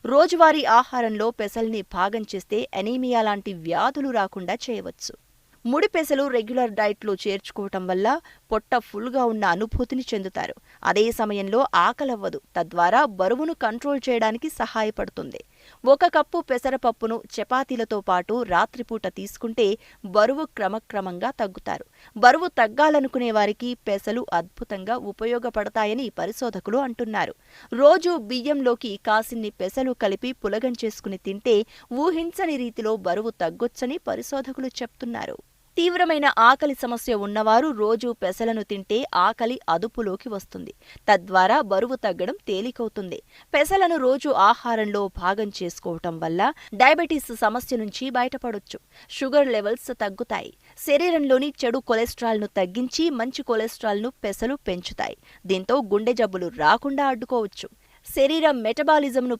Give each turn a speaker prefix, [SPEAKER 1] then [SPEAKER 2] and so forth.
[SPEAKER 1] రోజువారీ ఆహారంలో పెసల్ని భాగం చేస్తే అనీమియా లాంటి వ్యాధులు రాకుండా చేయవచ్చు. ముడి పెసలు రెగ్యులర్ డైట్లో చేర్చుకోవటం వల్ల పొట్ట ఫుల్గా ఉన్న అనుభూతిని చెందుతారు. అదే సమయంలో ఆకలవ్వదు. తద్వారా బరువును కంట్రోల్ చేయడానికి సహాయపడుతుంది. 1 కప్పు పెసరపప్పును చపాతీలతో పాటు రాత్రిపూట తీసుకుంటే బరువు క్రమక్రమంగా తగ్గుతారు. బరువు తగ్గాలనుకునే వారికి పెసలు అద్భుతంగా ఉపయోగపడతాయని పరిశోధకులు అంటున్నారు. రోజూ బియ్యంలోకి కాసిన్ని పెసలు కలిపి పులగం చేసుకుని తింటే ఊహించని రీతిలో బరువు తగ్గొచ్చని పరిశోధకులు చెప్తున్నారు. తీవ్రమైన ఆకలి సమస్య ఉన్నవారు రోజూ పెసలను తింటే ఆకలి అదుపులోకి వస్తుంది. తద్వారా బరువు తగ్గడం తేలికవుతుంది. పెసలను రోజు ఆహారంలో భాగం చేసుకోవటం వల్ల డయాబెటీస్ సమస్య నుంచి బయటపడొచ్చు. షుగర్ లెవెల్స్ తగ్గుతాయి. శరీరంలోని చెడు కొలెస్ట్రాల్ను తగ్గించి మంచి కొలెస్ట్రాల్ను పెసలు పెంచుతాయి. దీంతో గుండె జబ్బులు రాకుండా అడ్డుకోవచ్చు. శరీర మెటబాలిజంను